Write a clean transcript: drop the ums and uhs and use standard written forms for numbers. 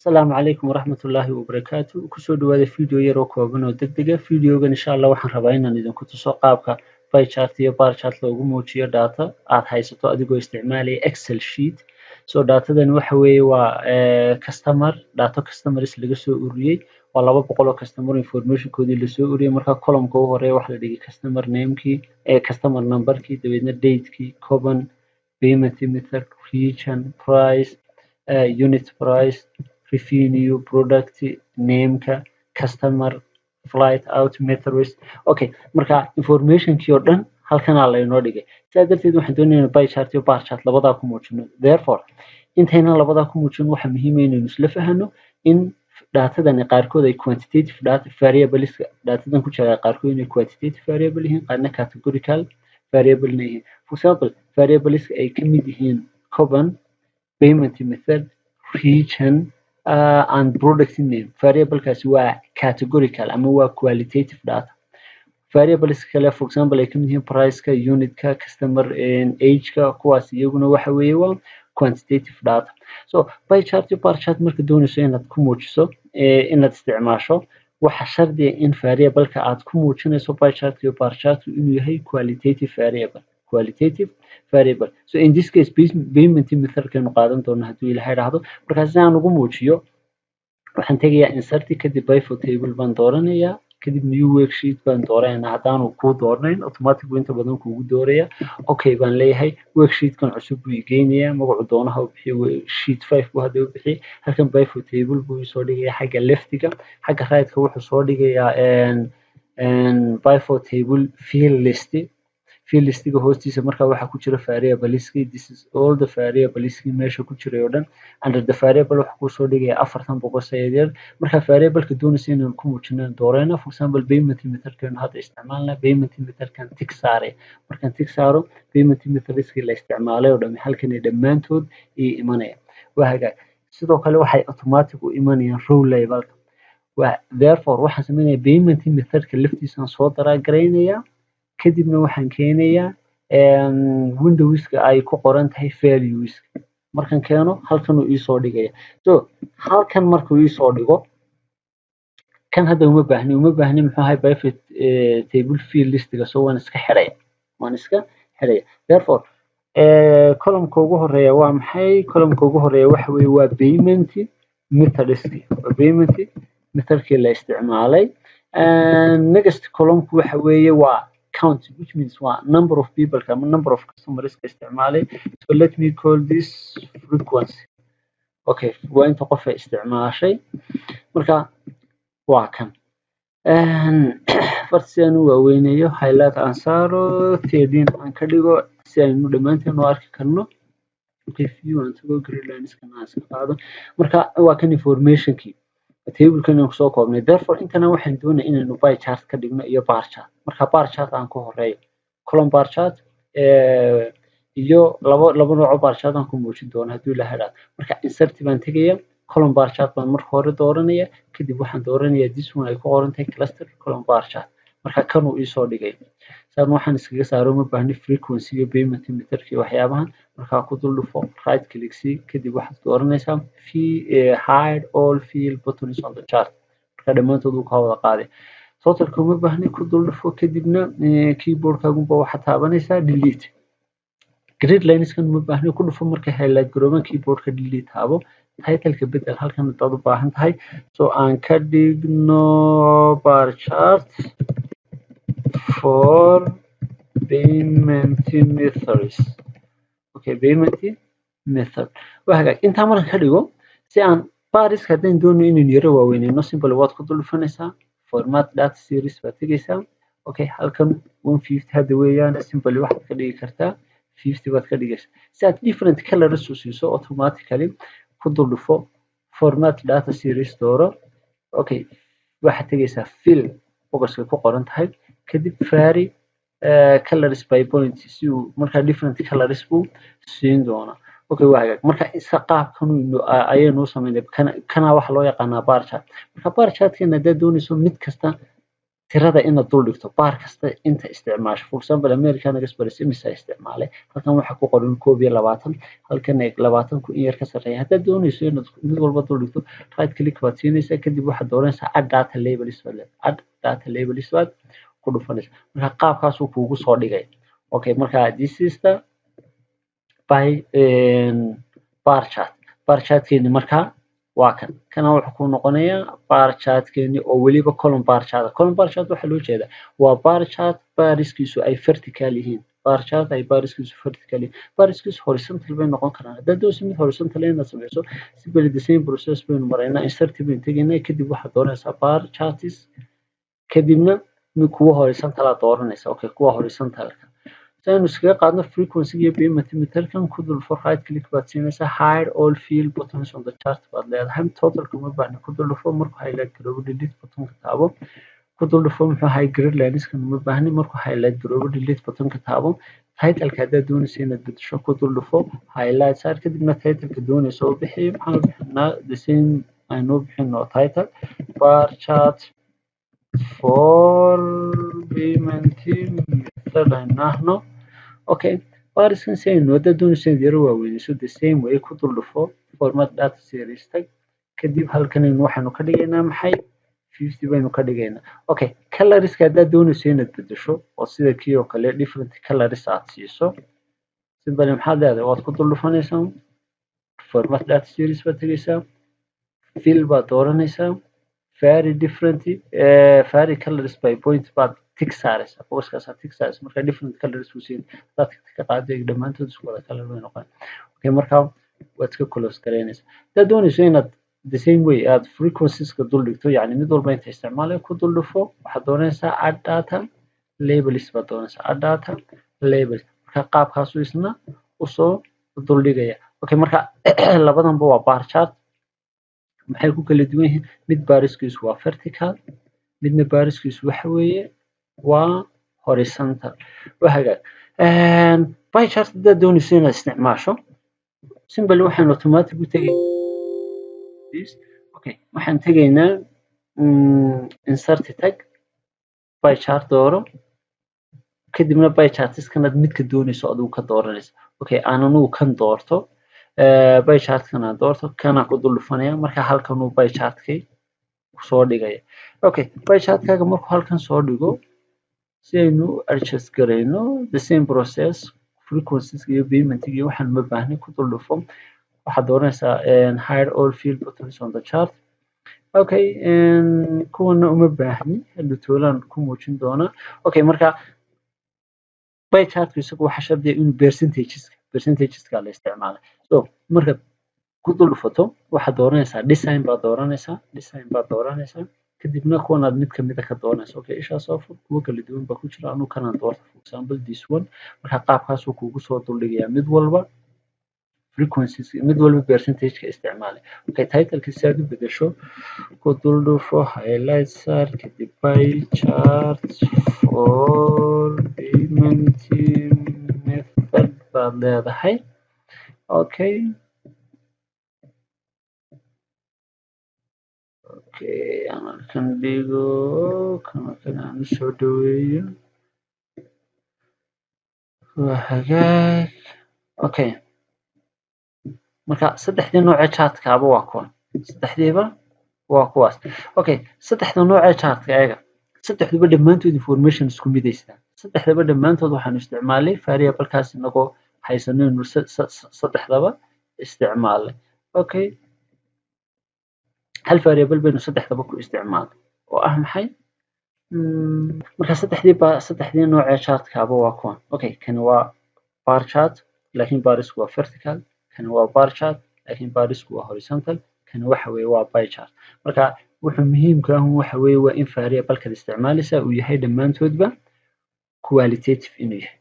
السلام عليكم ورحمة الله وبركاته kusoo dhawaada video yar oo kooban oo degdeg ah videogan insha Allah waxaan rabaa inaan idinku tuso qaabka pie chart iyo bar chart loogu muujiyo data aad haysato adigoo isticmaalaya Excel sheet datadan waxa weeye waa data customers laga soo ururiyay waa 200 oo customer information koodii la soo ururiyay marka column-ka ugu horeeya waxa la dhigay customer name-kii customer number-kii dabeedna date-kii coupon payment method region price unit price revenue product name-ka customer flight out methods okay marka information-kii oo dhan halkan la inoo dhigay sidaa darteed waxaan doonayaa pie chart iyo bar chart labadaa ku muujino therefore intayna labadaa ku muujin waxa muhiim ah inaynu isla fahanno in datadan qaarkood ay quantitative data variables datadan ku jira qaarkood inay quantitative variable yihiin qaarna categorical variable yihiin for example variables ay ka mid yihiin coupon payment method region and product name variable kaasi waa categorical ama waa qualitative data variables kale for example ay kamid yihiin price-ka unit-ka customer age-ka kuwaas iyaguna waxa weeye waa quantitative data pie chart iyo bar chart marka doonayso inaad ku muujiso inaad isticmaasho waxa shardi ah in variable-ka aad ku muujinayso pie chart iyo bar chart inuu yahay qualitative variable in this case payment method-keenu qaadan doona hadduu ilaahay raahdo marka si aan ugu muujiyo waxaan tegayaa insert kadib pivot table baan dooranayaa kadib new worksheet baan dooranayaa haddaanu ku doornayn automatic inta badan kuugu dooraya okay baan leeyahay worksheet-kan cusub buu igeynayaa magacu doonaha u bixiyo sheet 5 buu hadda u bixiyay halkan pivot table buu soo dhigayaa xagga left-ga xagga right-ka wuxuu soo dhigayaa pivot table field list-ga hoostiisa marka waxa ku jira variables-kii this is all the variables-kii meesha ku jiray oo dhan under the variable waxa ku soo dhigaya 400 yar marka variable-ka doonaysa inaan ku muujino doorayna for example payment method-kan hadda isticmaalna payment method-kan tick saare markaan tick saaro payment method-kii la isticmaalay oo dhan halkan ay dhamaantood imanaya waa hagaag sidoo kale waxay automatic u imanayaan row level-ka therefore waxaan sameeynaa payment method-ka laftiisa soo daraagraynaya kadibna waxaan keenayaa windows-ka ay ku qoran tahay values markaan keeno halkan uu soo dhigaya halkan markuu soo dhigo kan hadda uma baahni muxuu ahay pivot table field list-ga waan iska xiraya therefore column-ka ugu horeeya waa maxay column-ka ugu horeeya waxa weeye waa payment method-kii la isticmaalay next column-ku waxa weeye waa count which means number of people number of customers isticmaalay let me call this frequency okay waa inta qof ay isticmaashay marka waa kan farsiyan waa weynayo highlight aan saaro 13 aan ka dhigo si aynu dhamaanteen u arki karno okay view aan tago grid lines kana iska qaado marka waa kan information-kii table-kan aan soo koobnay therefore intana waxaan doonayaa inaynu pie chart ka dhigno iyo bar chart marka bar chart aan ku horeeyo column bar chart iyo labo nooc bar chart aan ku muujin doono haddii la helaado marka insert baan tagayaa column bar chart baan marka hore dooranaya kadib waxaan dooranayaa this one ay ku qoran tahay cluster column bar chart marka kan uu soo dhigay waxaan iskaga saaro ma baahni frequency iyo payment method-kii waxyaabahan marka ku dul dhufo right click kadib waxaad dooranaysaa hide all field buttons on the chart marka dhamaantood uu ka wada qaaday totalka ma baahni ku dul dhufo kadibna keyboard-kaagunba waxaad taabanaysaa delete grid lines-kan ma baahni ku dhufo marka highlight garooban keyboard-ka delete taabo title-ka bedel halkan hadaad u baahan tahay aan ka dhigno bar chart for payment methods okay payment method waa hagaag intaa markaan ka dhigo si aan bariska haddaan doonayo inaan yaro waaweynayno simple waad ku dul dhufanaysaa format data series baad tegaysaa okay halkan 150 hadda weeyaan simple waxaad ka dhigi kartaa 50 baad ka dhigaysaa si aad different colors u siiso automatically ku dul dhufo format data series dooro okay waxaad tegaysaa fill box-ka ku qoran tahay kadib vary colors by point si uu marka different colors buu siin doona okay waa hagaag marka isa qaabkan ayaynu sameynay kana waxa loo yaqaanaa bar chart marka bar chart-kana haddaad doonayso mid kasta tirada inaad dul dhigto baar kasta inta isticmaasho. For example, American Express imisa isticmaalay, halkan waxa ku qoran 21, halkan 20 ku in yar ka sarreeya. Haddaad doonayso inaad mid walba dul dhigto, right click baad siinaysaa, kadib waxaad dooranaysaa add data labels baad leedahay. Add data labels baad ku dhufanaysaa. Marka qaabkaas uu kuugu soo dhigay. Okay, marka this is the bar chart. Bar chart-keeni markaa waa kan. Kana wuxuu ku noqonayaa bar chart-keeni oo weliba column bar chart. Column bar chart waxaa loo jeedaa waa bar chart bariskiisu ay vertical yihiin. Bar chart ay bariskiisu vertical yihiin. Bariskiisu horizontal bay noqon karaan. Haddaad doonayso mid horizontal inaad sameyso, simply the same process baynu maraynaa. Insert baynu tegaynaa, kadib waxaad dooranaysaa bar charts, kadibna kuwa horizontal aad dooranaysaa. Okay, kuwa horizontal-ka. Saynu iskaga qaadno frequency iyo payment meterkan ku dul fur, right click baad siinaysaa, hide all field buttons on the chart baad leedahay. Totalka uma baahna, ku dul dhufo, markuu highlight garoobo delete buttonka taabo. Ku dul dhufo muxuu ahay grid lineskan uma baahni, markuu highlight garoobo delete buttonka taabo. Title-ka haddaad doonayso inaad bedesho, ku dul dhufo, highlight saar, kadibna title-ka doonayso oo bixi. Maxaan bixinaa the same aynu bixino title bar chart for payment method aynu nahno. Okay, bariskan si aynu haddaad doonayso inaad yaro waaweynayso the same way ku dul dhufo, format data series tag, kadib halkan waxaanu ka dhigaynaa maxay 50 baynu ka dhigaynaa. Okay, colorska haddaad doonayso inaad bedesho oo sida kii oo kale different colors aad siiso, simply maxaad leedahay, waad ku dul dhufanaysaa, format data series baad tegaysaa, fill baad dooranaysaa, vary different vary colors by point baad tick saaraysaa. Boxkaasaa tick saaraysaa, marka different colors uu siin hadaad ka qaaday dhammaantood isku wada color bay noqon. Okay, marka waad iska close garaynaysaa. Haddaad doonayso inaad the same way aad frequencies-ka dul dhigto, yacni mid walba inta isticmaalay ku dul dhufo, waxaad doonaysaa add data labels baad doonaysaa, add data labels. Marka qaabkaasuu isna usoo dul dhigaya. Okay, marka labadanba waa bar chart. Maxay ku kala duwan yihiin? Mid bariskiisu waa vertical, midna bariskiisu waxa weeye waa horizontal. Waa hagaag. Pie chart haddaad doonayso inaad isticmaasho, simply waxaan automatic u tegay this. Okay, waxaan tegaynaa insert tag, pie chart dooro, kadibna pie charts-kanaad midka doonayso adigu ka dooranaysa. Okay, aan anugu kan doorto, pie chart-kan aan doorto, kana ku dul dhufanaya, marka halkan uu pie chart-kay soo dhigaya. Okay, pie chart-kaaga markuu halkan soo dhigo, si aynu adjust garayno the same process, frequencies iyo payment iyo waxaan ma baahni, ku dul dhufo, waxaad dooranaysaa hide all field buttons on the chart. Okay, kuwana uma baahni, hadda toolaan ku muujin doonaa. Okay, marka pie chart-ku isagu waxa shardiya inuu percentages-ka la isticmaalay. So marka ku dul dhufato, waxaad dooranaysaa design baad dooranaysaa, kadibna kuwanaad mid kamid ah ka dooranaysaa. Okay, ishaas oo fur, kuwa kala duwan baa ku jira, anu kanaan doorto, for example this one. Marka qaabkaasuu kuugu soo dul dhigayaa mid walba frequencies, mid walba percentage-ka isticmaalay. Okay, title-ka si aad u bedesho, ku dul dhufo, highlight saar, kadib pie chart for payment method baad leedahay. Okay, aan kan dhigo, kan aan soo dhaweeyo. Waa hagaag. Okay, marka saddexdii nooc ee chart-kaaba waa kuwan. Saddexdiiba waa kuwaas. Okay, saddexda nooc ee chart-ka eega. Saddexduba dhammaantood information isku mid haystaan. Saddexdaba dhammaantood waxaanu isticmaalay variable-kaas inagoo haysanaynu saddexdaba isticmaalay. Okay, hal variable baynu saddexdaba ku isticmaalay oo ah maxay? Marka saddexdii nooc ee chart-kaaba waa kuwan. Okay, kan waa bar chart laakiin barisku waa vertical, kan waa bar chart laakiin barisku waa horizontal, kan waxa weeye waa pie chart. Marka wuxuu muhiimka ah waxa weeye waa in variable-kaad isticmaalaysaa uu yahay dhammaantoodba qualitative inuu yahay.